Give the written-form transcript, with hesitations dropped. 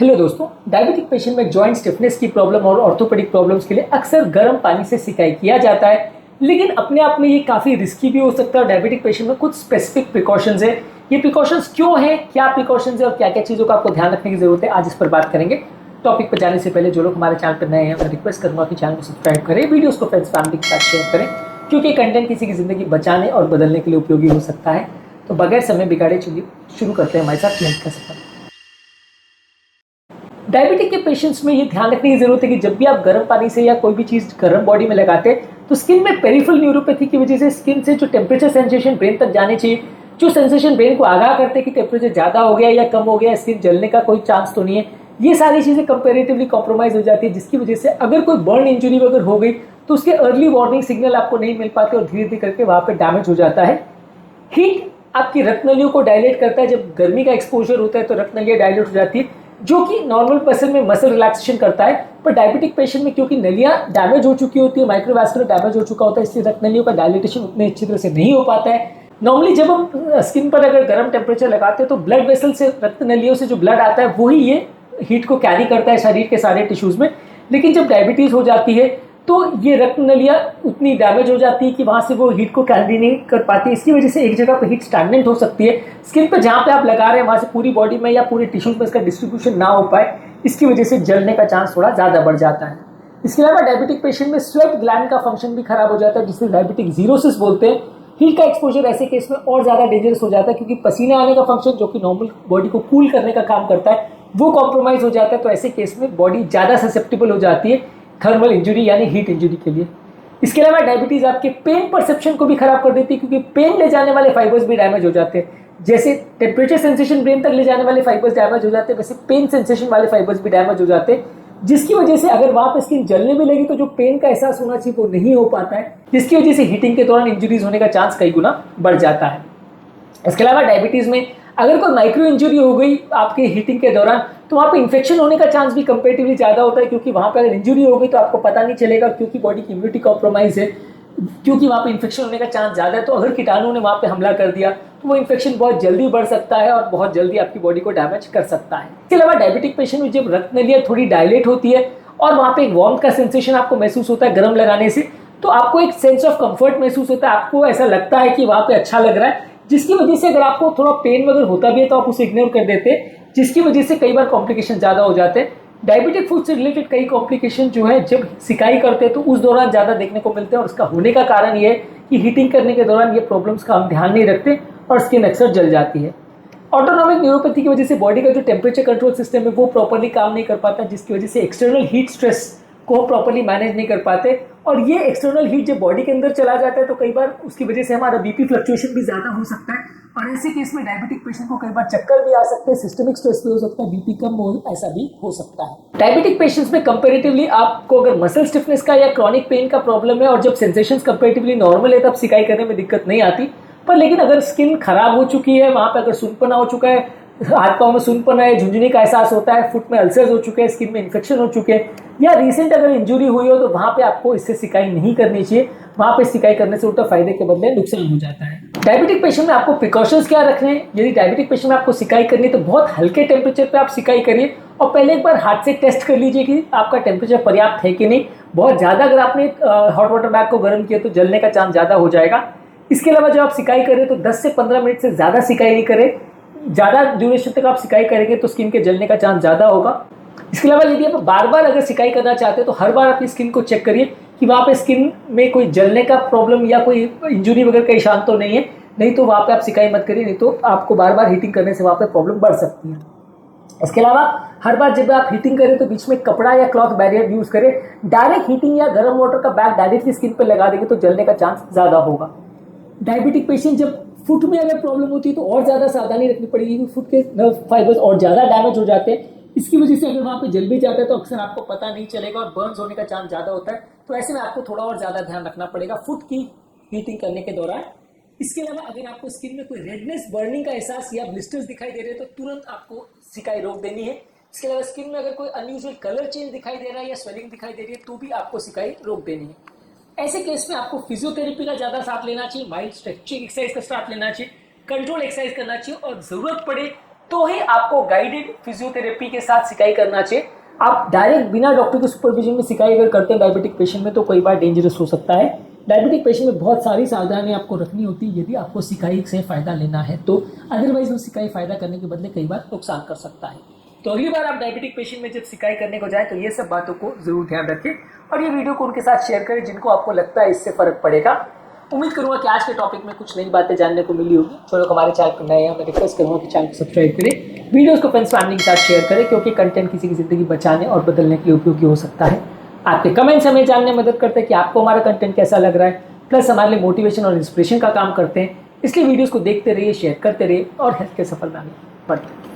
Hello दोस्तों, diabetic patient में joint stiffness की प्रॉब्लम और ऑर्थोपेडिक प्रॉब्लम्स के लिए अक्सर गर्म पानी से सिकाई किया जाता है, लेकिन अपने आप में ये काफ़ी रिस्की भी हो सकता है। डायबिटिक पेशेंट में कुछ स्पेसिफिक प्रिकॉशंस है। ये प्रिकॉशंस क्यों हैं, क्या प्रिकॉशंस है और क्या क्या चीज़ों का आपको ध्यान रखने की जरूरत है, आज इस पर बात करेंगे। टॉपिक पर जाने से पहले जो लोग हमारे चैनल पर नए हैं मैं रिक्वेस्ट करूंगा कि चैनल को सब्सक्राइब करें, वीडियोस को फ्रेंड्स फैमिली के साथ शेयर करें, क्योंकि कंटेंट किसी की जिंदगी बचाने और बदलने के लिए उपयोगी हो सकता है। तो बगैर समय बिगाड़े चलिए शुरू करते हैं हमारे साथ हेल्थ का सफर। डायबिटिक के पेशेंट्स में ये ध्यान रखने की जरूरत है कि जब भी आप गर्म पानी से या कोई भी चीज गर्म बॉडी में लगाते हैं तो स्किन में पेरिफेरल न्यूरोपैथी की वजह से स्किन से जो टेम्परेचर सेंसेशन ब्रेन तक जाने चाहिए, जो सेंसेशन ब्रेन को आगाह करते हैं कि टेम्परेचर ज्यादा हो गया या कम हो गया, स्किन जलने का कोई चांस तो नहीं है, ये सारी चीजें कंपेरेटिवली कॉम्प्रोमाइज हो जाती है, जिसकी वजह से अगर कोई बर्न इंजरी वगैरह हो गई तो उसके अर्ली वार्निंग सिग्नल आपको नहीं मिल पाते और धीरे धीरे करके वहां पर डैमेज हो जाता है। हीट आपकी रक्तनलियों को डायलेट करता है। जब गर्मी का एक्सपोजर होता है तो रक्तनलियां डायलेट हो जाती है, जो कि नॉर्मल पर्सन में मसल रिलैक्सेशन करता है। पर डायबिटिक पेशेंट में क्योंकि नलियां डैमेज हो चुकी होती है, माइक्रोवास्कुलर डैमेज हो चुका होता है, इसलिए रक्तनलियों का डायलेटेशन उतने अच्छी तरह से नहीं हो पाता है। नॉर्मली जब हम स्किन पर अगर गर्म टेम्परेचर लगाते हैं तो ब्लड वेसल से, रक्तनलियों से जो ब्लड आता है वही ये हीट को कैरी करता है शरीर के सारे टिश्यूज में। लेकिन जब डायबिटीज हो जाती है तो ये रक्त नलियां उतनी डैमेज हो जाती है कि वहां से वो हीट को कैरी नहीं कर पाती। इसकी वजह से एक जगह पर हीट स्टैग्नेंट हो सकती है। स्किन पे जहां पे आप लगा रहे हैं वहां से पूरी बॉडी में या पूरे टिश्यूज में इसका डिस्ट्रीब्यूशन ना हो पाए, इसकी वजह से जलने का चांस थोड़ा ज्यादा बढ़ जाता है। इसके अलावा डायबिटिक पेशेंट में स्वेट ग्लैंड का फंक्शन भी खराब हो जाता है, जिसे डायबिटिक जीरोसिस बोलते हैं। हीट का एक्सपोजर ऐसे केस में और ज्यादा डेंजरस हो जाता है, क्योंकि पसीने आने का फंक्शन जो कि नॉर्मल बॉडी को कूल करने का काम करता है वो कॉम्प्रोमाइज हो जाता है। तो ऐसे केस में बॉडी ज्यादा ससेप्टेबल हो जाती है थर्मल इंजरी यानी हीट इंजरी के लिए। इसके अलावा डायबिटीज आपके पेन परसेप्शन को भी खराब कर देती है, क्योंकि पेन ले जाने वाले फाइबर्स भी डैमेज हो जाते हैं। जैसे टेम्परेचर सेंसेशन ब्रेन तक ले जाने वाले फाइबर्स डैमेज हो जाते हैं, वैसे पेन सेंसेशन वाले फाइबर्स भी डैमेज हो जाते हैं, जिसकी वजह से अगर वहां पर स्किन जलने भी लगी तो जो पेन का एहसास होना चाहिए वो नहीं हो पाता है, जिसकी वजह से हीटिंग के दौरान इंजरीज होने का चांस कई गुना बढ़ जाता है। इसके अलावा डायबिटीज में अगर कोई माइक्रो इंजरी हो गई आपके हीटिंग के दौरान तो वहाँ पे इन्फेक्शन होने का चांस भी कंपेरेटिवली ज़्यादा होता है, क्योंकि वहाँ पे अगर इंजरी हो गई तो आपको पता नहीं चलेगा, क्योंकि बॉडी की इम्यूनिटी कॉम्प्रोमाइज है, क्योंकि वहाँ पे इन्फेक्शन होने का चांस ज़्यादा है। तो अगर कीटाणु ने वहाँ पे हमला कर दिया तो वो इन्फेक्शन बहुत जल्दी बढ़ सकता है और बहुत जल्दी आपकी बॉडी को डैमेज कर सकता है। इसके अलावा डायबिटिक पेशेंट में जब रक्त नलियाँ थोड़ी डायलेट होती है और वहाँ पे एक वार्म का सेंसेशन आपको महसूस होता है गर्म लगाने से, तो आपको एक सेंस ऑफ कंफर्ट महसूस होता है, आपको ऐसा लगता है कि वहाँ पे अच्छा लग रहा है, जिसकी वजह से अगर आपको थोड़ा पेन वगैरह होता भी है तो आप उसे इग्नोर कर देते हैं, जिसकी वजह से कई बार कॉम्प्लिकेशन ज़्यादा हो जाते हैं। डायबिटिक फूड से रिलेटेड कई कॉम्प्लिकेशन जो है जब सिकाई करते हैं तो उस दौरान ज़्यादा देखने को मिलते हैं, और उसका होने का कारण ये है कि हीटिंग करने के दौरान ये प्रॉब्लम्स का हम ध्यान नहीं रखते और स्किन अक्सर जल जाती है। ऑटोनॉमिक न्यूरोपैथी की वजह से बॉडी का जो टेम्परेचर कंट्रोल सिस्टम है वो प्रॉपर्ली काम नहीं कर पाता, जिसकी वजह से एक्सटर्नल हीट स्ट्रेस को प्रॉपर्ली मैनेज नहीं कर पाते, और ये एक्सटर्नल हीट जब बॉडी के अंदर चला जाता है तो कई बार उसकी वजह से हमारा बीपी फ्लक्चुएशन भी ज्यादा हो सकता है, और ऐसे केस में डायबिटिक पेशेंट को कई बार चक्कर भी आ सकते हैं, सिस्टमिक स्ट्रेस भी हो सकता है, बीपी कम हो, ऐसा भी हो सकता है। डायबिटिक पेशेंट्स में कंपैरेटिवली आपको अगर मसल स्टिफनेस का या क्रॉनिक पेन का प्रॉब्लम है और जब सेंसेशंस कंपैरेटिवली नॉर्मल है तब सिकाई करने में दिक्कत नहीं आती। पर लेकिन अगर स्किन खराब हो चुकी है, वहां पे अगर सुनपना हो चुका है, हाथ पाँव में सुनपना है, झुंझुनी का एहसास होता है, फुट में अल्सर्स हो चुके हैं, स्किन में इन्फेक्शन हो चुके हैं, या रिसेंट अगर इंजरी हुई हो तो वहां पे आपको इससे सिकाई नहीं करनी चाहिए। वहां पे सिकाई करने से उल्टा फायदे के बदले नुकसान हो जाता है। डायबिटिक पेशेंट में आपको प्रिकॉशंस क्या रखने हैं? यदि डायबिटिक पेशेंट में आपको सिकाई करनी है तो बहुत हल्के टेम्परेचर पे आप सिकाई करिए, और पहले एक बार हाथ से टेस्ट कर लीजिए कि आपका टेम्परेचर पर्याप्त है कि नहीं। बहुत ज्यादा अगर आपने हॉट वाटर बैग को गर्म किया तो जलने का चांस ज्यादा हो जाएगा। इसके अलावा जब आप सिकाई करें तो 10 से 15 मिनट से ज्यादा सिकाई नहीं करें, ज़्यादा ड्यूरेशन तक आप सिकाई करेंगे तो स्किन के जलने का चांस ज़्यादा होगा। इसके अलावा यदि आप बार बार अगर सिकाई करना चाहते हैं तो हर बार अपनी स्किन को चेक करिए कि वहाँ पे स्किन में कोई जलने का प्रॉब्लम या कोई इंजरी वगैरह का निशान तो नहीं है, नहीं तो वहाँ पे आप सिकाई मत करिए, नहीं तो आपको बार बार हीटिंग करने से वहाँ पे प्रॉब्लम बढ़ सकती है। इसके अलावा हर बार जब आप हीटिंग करें तो बीच में कपड़ा या क्लॉथ बैरियर यूज करें। डायरेक्ट हीटिंग या गर्म वाटर का बैग डायरेक्टली स्किन पर लगा देंगे तो जलने का चांस ज़्यादा होगा। डायबिटिक पेशेंट जब फुट में अगर प्रॉब्लम होती है तो और ज़्यादा सावधानी रखनी पड़ेगी, क्योंकि फुट के नर्व फाइबर्स और ज़्यादा डैमेज हो जाते हैं। इसकी वजह से अगर वहाँ पे जल भी जाता है तो अक्सर आपको पता नहीं चलेगा और बर्न्स होने का चांस ज़्यादा होता है। तो ऐसे में आपको थोड़ा और ज़्यादा ध्यान रखना पड़ेगा फुट की हीटिंग करने के दौरान। इसके अलावा अगर आपको स्किन में कोई रेडनेस, बर्निंग का एहसास या ब्लिस्टर्स दिखाई दे रहे हैं तो तुरंत आपको सिकाई रोक देनी है। इसके अलावा स्किन में अगर कोई अनयूजुअल कलर चेंज दिखाई दे रहा है या स्वेलिंग दिखाई दे रही है तो भी आपको सिकाई रोक देनी है। ऐसे केस में आपको फिजियोथेरेपी का ज्यादा साथ लेना चाहिए, माइल्ड स्ट्रेचिंग एक्सरसाइज का साथ लेना चाहिए, कंट्रोल एक्सरसाइज करना चाहिए, और जरूरत पड़े तो ही आपको गाइडेड फिजियोथेरेपी के साथ सिकाई करना चाहिए। आप डायरेक्ट बिना डॉक्टर के सुपरविजन में सिकाई अगर करते हैं डायबिटिक पेशेंट में तो कई बार डेंजरस हो सकता है। डायबिटिक पेशेंट में बहुत सारी सावधानियां आपको रखनी होती है यदि आपको सिकाई से फ़ायदा लेना है तो, अदरवाइज वो सिकाई फ़ायदा करने के बदले कई बार नुकसान कर सकता है। तो अगली बार आप डायबिटिक पेशेंट में जब सिकाई करने को जाए तो ये सब बातों को जरूर ध्यान रखें और ये वीडियो को उनके साथ शेयर करें जिनको आपको लगता है इससे फ़र्क पड़ेगा। उम्मीद करूंगा कि आज के टॉपिक में कुछ नई बातें जानने को मिली होगी। जो लोग हमारे चैनल पर नए हैं मैं रिक्वेस्ट करूंगा कि चैनल को सब्सक्राइब करें, वीडियोस को फ्रेंड्स फैमिली के साथ शेयर करें क्योंकि कंटेंट किसी की ज़िंदगी बचाने और बदलने के लिए उपयोगी हो सकता है। आपके कमेंट्स हमें जानने में मदद करते हैं कि आपको हमारा कंटेंट कैसा लग रहा है, प्लस हमारे लिए मोटिवेशन और इंस्पिरेशन का काम करते हैं। इसलिए वीडियोज़ को देखते रहिए, शेयर करते रहिए और हेल्थ के सफल में आगे बढ़ते रहिए।